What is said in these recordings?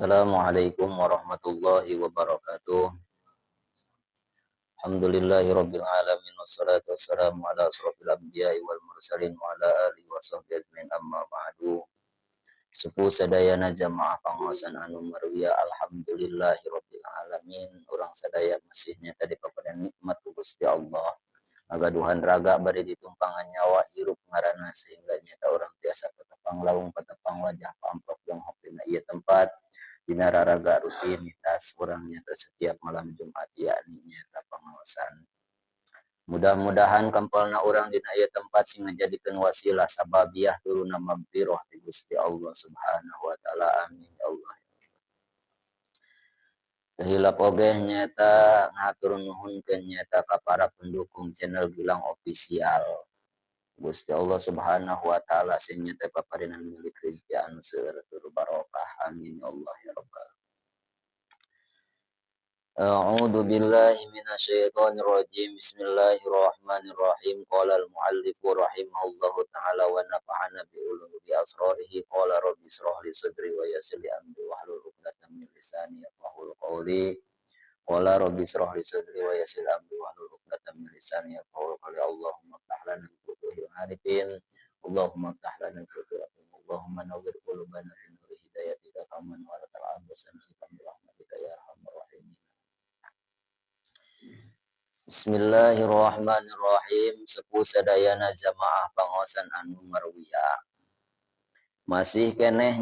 Assalamualaikum warahmatullahi wabarakatuh. Alhamdulillahirabbil alamin wassalatu wassalamu ala asrofil anbiya'i wal mursalin wa ala alihi washabbihi ajmain amma ba'du. Sepuh sadayana jamaah pangaosan anu marwiya alhamdulillahirabbil alamin. Urang sadaya masihnya tadi papadan nikmat ku Gusti Allah. Ngagaduhan raga bari ditumpangan nyawa hirup ngaranna sehingga nyata urang tiasa patepang lawung patepang wajah pamprok jonghok dina ieu tempat dina raraga rutinitas urang nyata setiap malam Jumat yakni nyata pangaosan. Mudah-mudahan kampalna urang dina ieu tempat sing ngajadikeun wasilah sababiah turunna magfirah ti Gusti Allah Subhanahu wa taala. Amin ya Allah. Hilap oge nyata ngatur nuhunkeun nyata ka para pendukung channel Gilang Official. Gusti Allah Subhanahu wa taala sing nyata paparingan milik rezeki anu seueur tur barokah. Amin ya Allah ya rabbal. A'udzu billahi minasyaitonir rajim. Bismillahirrahmanirrahim. Qala al-muallif rahimahullahu taala wa nafa'ana bi ulumi asrarihi. Qala rabbi ishrah li sadri wa yassir li amri wahlul 'uqdatam min lisani yafqahu qawli. Qala rabbi ishrah li sadri wa yassir li amri wahlul 'uqdatam min lisani yafqahu qawli. Allahumma iftah lana min futuhil arifin. Allahumma iftah lana min futuhil arifin. Allahumma nawwir qulubana bi nuri hidayatika kaman wa ta'ala samsika bi rahmatika ya arhamar rahimin. Bismillahirrahmanirrahim. Sepuh sadayana jamaah pangaosan anu marwiya. Masih keneh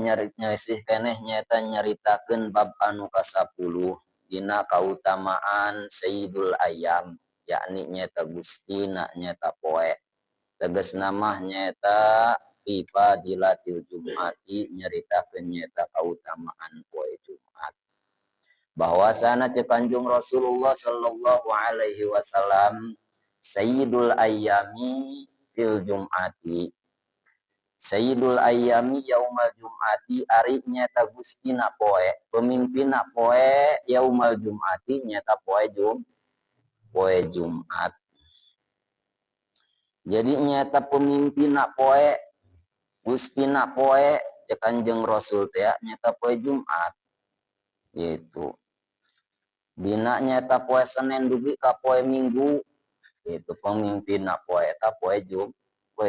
nyata nyaritakeun bab anu ka-10 dina kautamaan Sayyidul Ayyam, yakni nyata gustina nyata poe. Tegasna mah nyata fi fadilatil Jum'ati, nyaritakeun nyata kautamaan poe Jumat. Bahwasana Kanjeng Rasulullah sallallahu alaihi wasallam Sayyidul Ayyami fil Jum'ati. Sayyidul Ayyami yaumal Jum'ati ari nyata gustina poe, pemimpinna poe yaumal Jum'ati nyata poe Jumat. Jadi nyata pemimpinna poe, gustina poe Kanjeng Rasul teh nyata poe Jumat. Gitu. Dina nyata poe Senin dugi ka poe Minggu, itu pemimpinna poe ta poe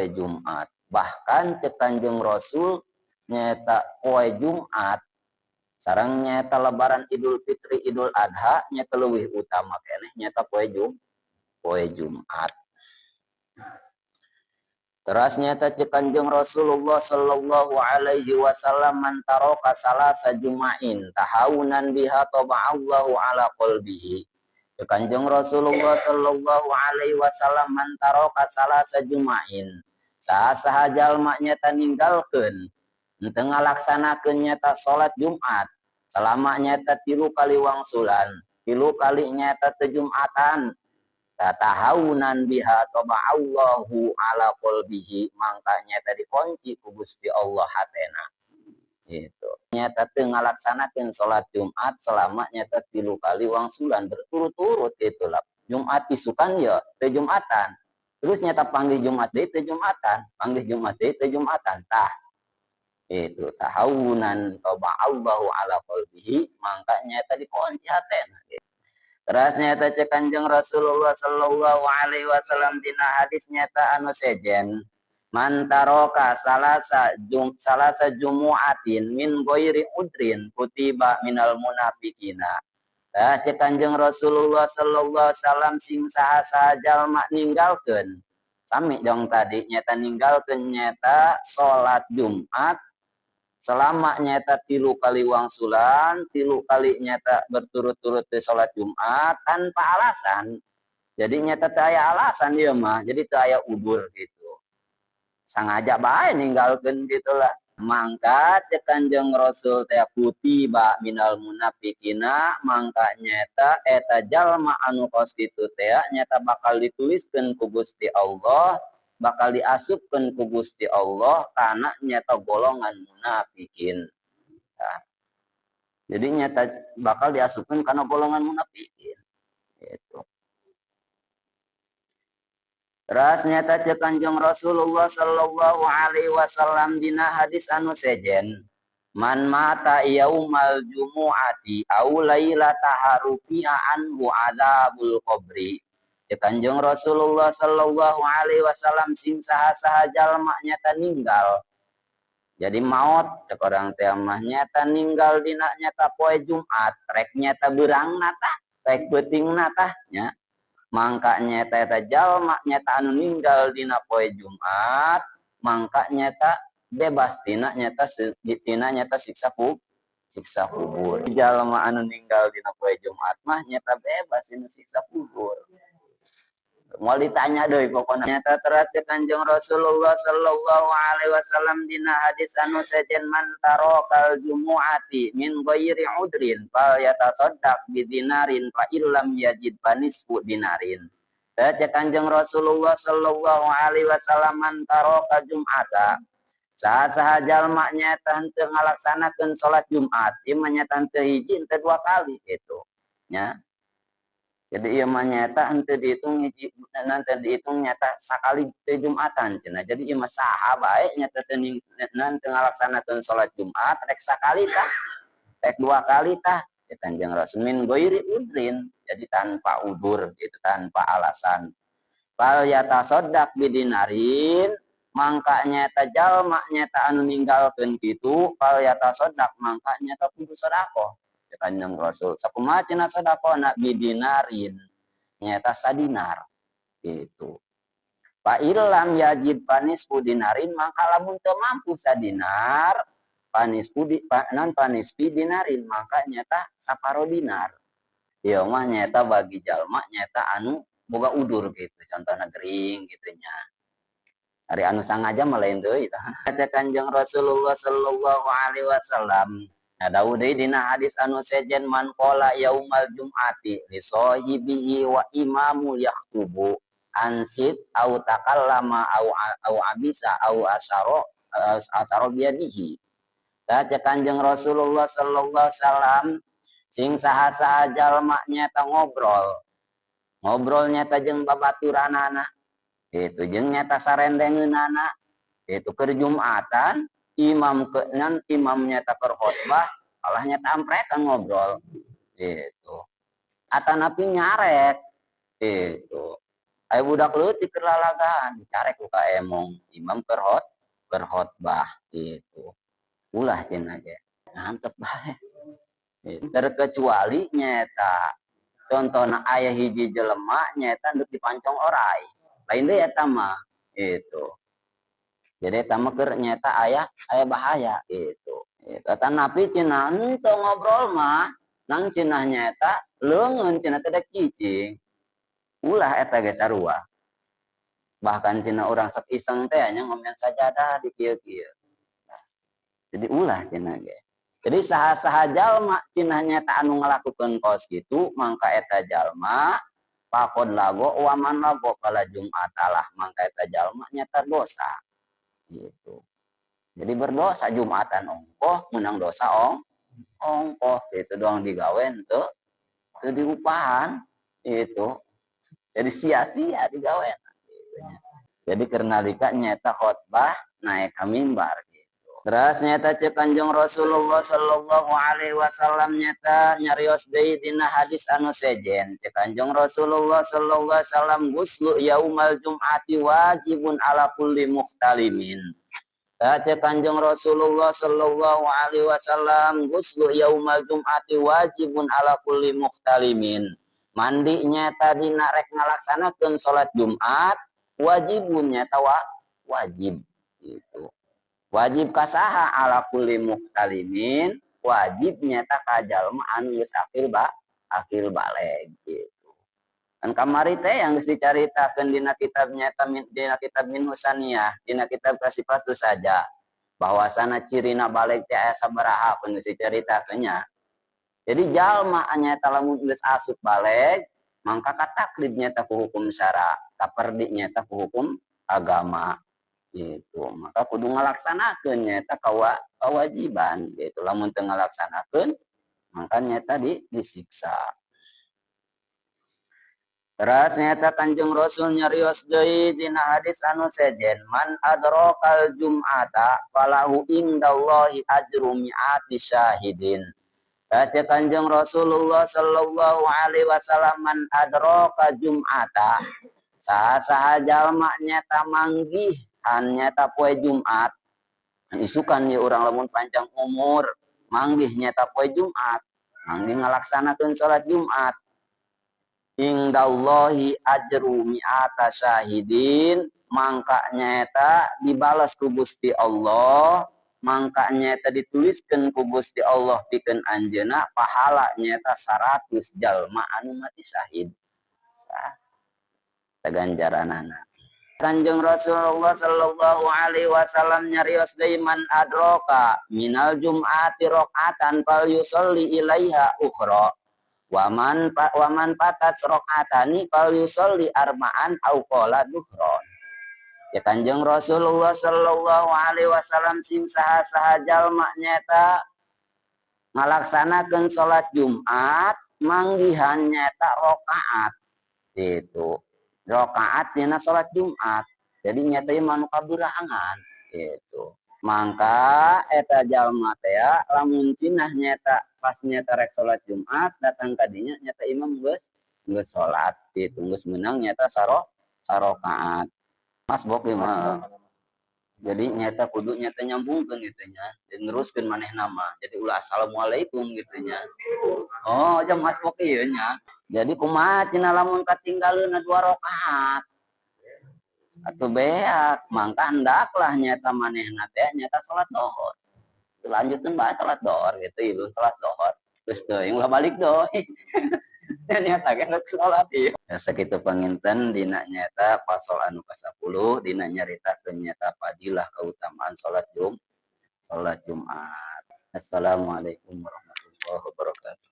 Jumat. Bahkan cek Kanjeng Rasul nyata poe Jumat sareng nyata lebaran Idul Fitri Idul Adha nyata leuwih utama keneh nyata poe Jumat. Teras nyata cek Kanjeng Rasulullah sallallahu alaihi wasallam mantaroka salasa jumain tahawunan biha taba'allahu ala qalbihi. Cek Kanjeng Rasulullah sallallahu alaihi wasallam mantaroka salasa jumain. Saha-saha jalma nyata ninggalkeun henteu ngalaksanakeun nyata salat Jumat selama nyata 3 kali wangsulan, 3 kali nyata teu Jumatan. Tatahawunan biha taba'allahu ala qalbihi, mangka nyata dikunci ku Gusti Allah hatena. Gitu. Nyata teu ngalaksanakeun salat Jumat selama nyata 3 kali wangsulan berturut-turut itulah. Jumat isukan ya teu Jumatan. Terus nyata panggih Jumat deui teu Jumatan, panggih Jumat deui teu Jumatan. Tah. Itu tahawunan taba'allahu ala qalbihi, mangka nyata dikunci hatena. Gitu. Terus nyata cek Kanjeng Rasulullah sallallahu alaihi wasallam dina hadis nyata anu sejen mantaroka salasa jumu'atin min ghairi udrin kutiba minal munafiqina. Cek Kanjeng Rasulullah sallallahu alaihi wasallam sing saha-saha jalma ninggalkeun sami dong tadi nyata ninggalkeun nyata salat Jumat selama nyata 3 kali wangsulan, 3 kali nyata berturut-turut di sholat Jumat tanpa alasan. Jadi nyata teu aya alasan dia mah, jadi teu aya udur gitu. Sangaja bae ninggalkeun gitulah. Mangka teh Kanjeng Rasul teh kutiba minal munafiqina, mangka nyata eta jalma anu kos kitu teh nyata bakal dituliskeun ku Gusti Allah, bakal diasupkeun ku Gusti Allah karena nyata golongan munafikin. Nah, jadi nyata bakal diasupkeun karena golongan munafikin. Gitu. Terus nyata cek Kanjeng Rasulullah sallallahu alaihi wasallam dina hadis anu sejen Man mata yaumal jumu'ati au lailata rufi'a anhu adzabul qabri. Kanjeng Rasulullah sallallahu alaihi wasallam sing saha-saha jalma nyata ninggal. Jadi maut cek orang teh mah nyata ninggal dina nyata poe Jumat, rek nyata beurang nata, rek beuting nata nya. Mangka nyata eta jalma nyata anu ninggal dina poe Jumat, mangka nyata bebas tina nyata siksa kubur. Jalma anu ninggal dina poe Jumat mah nyata bebas dina siksa kubur. Mau ditanya deui pokona nyata terat Kanjeng Rasulullah sallallahu alaihi wasallam dina hadis anu sejen man tarokal jumu'ati min ghairi udrin fal yatasaddaq bi dinarin fa illam yajid panisfu dinarin. Terat Kanjeng Rasulullah sallallahu alaihi wasallam man tarokal jum'ata saha-saha jalma nyata henteu ngalaksanakeun salat Jumat ieu mah nyata henteu hiji henteu dua kali gitu nya. Jadi ieu mah nyata henteu dihitung hiji nanti dihitung nyata sakali teu Jumatan cenah. Jadi ieu mah saha bae nyata teu ngalaksanakeun salat Jumat rek sakali tah, rek dua kali tah. Kanjeng Rasul min ghairi udrin, jadi tanpa udur gitu, tanpa alasan. Fal yatasaddaq bidinarin, mangka nyata jalma nyata anu ninggalkeun kitu, fal yatasaddaq mangka nyata kudu sedekah. Kanjeng Rasul sakumaha cenah sedekahna bidinarin nyata sadinar gitu. Fa illam yajid panisfu dinarin mangka lamun teu mampu sadinar panisfu dinarin mangka nyata saparo dinar. Ieu mah nyata bagi jalma nyata anu boga udur gitu, contohna gering gitu nya. Ari anu sangaja mah lain deui tah. Kata Kanjeng Rasulullah sallallahu alaihi wasallam dawuh deui dina hadis anu sejen man qala yaumal jum'ati li sahibihi wa imamu yaktubu ansit au takallama au abisa au asaro biadihi. Kata Kanjeng Rasulullah sallallahu alaihi wasallam sing saha-saha jalma nyata ngobrol nyata jeung babaturanana itu jeung nyata sarendengeunana itu keur Jumatan imam nyata keur khotbah Allah nyata amprekan ngobrol itu atanapi nyarek itu aya budak leutik keur lalagaan carek ku ka emong imam keur khotbah itu ulah cenah ge mantep bae terkecuali nyata contohna aya hiji jelema nyata nduk dipancong orai lain deui eta mah itu. Jadi eta mah keur nyata aya bahaya gitu. Eta napi cenah henteu ngobrol mah nang cenah nyata leungeun cenah teh cicing. Ulah eta ge sarua. Bahkan cenah urang sok iseng teh nya ngomen sajadah di kieu-kieu. Jadi ulah cenah ge. Jadi saha-saha jalma cenah nyata anu ngalakukeun kaos kitu mangka eta jalma pakod lago waman lago kala Jumatalah mangka eta jalma nyata dosa. Gitu. Jadi berdosa Jumatan ongkoh menang dosa ongkoh itu doang digawe itu diupahan itu jadi sia-sia digawe gitu. Jadi karena lika nyata khotbah naik ke mimbar gitu. Terus nyata cek Kanjeng Rasulullah sallallahu alaihi wasallam nyata nyarios deui dina hadis anu sejen cek Kanjeng Rasulullah sallallahu alaihi wasallam guslu yaumal jum'ati wajibun ala kulli muhtalimin. Kata Kanjeng Rasulullah sallallahu alaihi wasallam guslu yaumal jum'ati wajibun ala kulli muhtalimin. Mandi nyata dina rek ngalaksanakeun salat Jumat wajibun nyata wajib gitu. Wajib kasaha ala kulli muhtalimin wajib nyata ka jalma anu geus akil baleg gitu. Kan kamari teh yang dicaritakeun dina kitab nyata dina kitab Minhusaniyah, dina kitab Kasifatu saja. Bahwasana cirina balik teh aya sabaraha pun dicaritakeun nya. Jadi jalma nyata lamun geus asup balik, mangka kataklid nyata ku hukum syara, kaperdi nyata ku hukum agama. Gitu. Maka kudu ngalaksanakeun nyata kewajiban gitu. Lamun teu ngalaksanakeun, mangka nyata disiksa. Terus nyata Kanjeng Rasul nyarios deui dina hadis anu sejen, man adrakal jum'ata falahu indallahi ajru mi'ati syahidin. Baca Kanjeng Rasulullah sallallahu alaihi wasallam, man adraka jum'ata, saha-saha jalma nyata manggih nyata poe Jumat. Isukan ya urang lamun panjang umur manggih nyata poe Jumat, manggih ngalaksanakeun salat Jumat. Indallahi ajru mi'ata syahidin, mangka nyata dibalas ku Gusti Allah, mangka nyata dituliskeun ku Gusti Allah pikeun anjeunna pahala nyata 100 jalma anu mati syahid. Ganjaranana. Kanjeng Rasulullah sallallahu alaihi wasallam nyarios deui, man adraka minal jum'ati raqatan fal yusolli ilaiha ukhra. Waman patat rakaatani fal yusolli arba'an au qala duhron. Ya Kanjeng Rasulullah sallallahu alaihi wasallam sing saha-saha jalma nyata ngalaksanakeun salat Jumat manggihan nyata rakaat. Itu rakaat dina salat Jumat. Jadi nyata ieu manu kaberangan gitu. Mangka eta jalma teh lamun cenah nyata pas nyata rek salat Jumat datang kadinya nyata imam geus salat gitu, geus meunang nyata sarokaat. Mas bok mah. Jadi nyata kudu nyata nyambungkeun gitu nya, neruskeun maneh nama. Jadi ulah assalamualaikum gitu nya. Oh, jam mas bok ieu nya. Jadi kumaha cenah lamun katinggaleuna 2 rakaat. Atau beak, mangka hendaklah nyata manehna teh nyata salat dohor. Lanjutkan bahas salat dohor gitu, ieu salat dohor. Terus teuing ulah balik doi. Nyata kan salat ieu. Ya sakitu panginten dina nyata pasal anu ka-10 dina nyaritakeun nyata fadilah keutamaan salat Jumat. Assalamualaikum warahmatullahi wabarakatuh.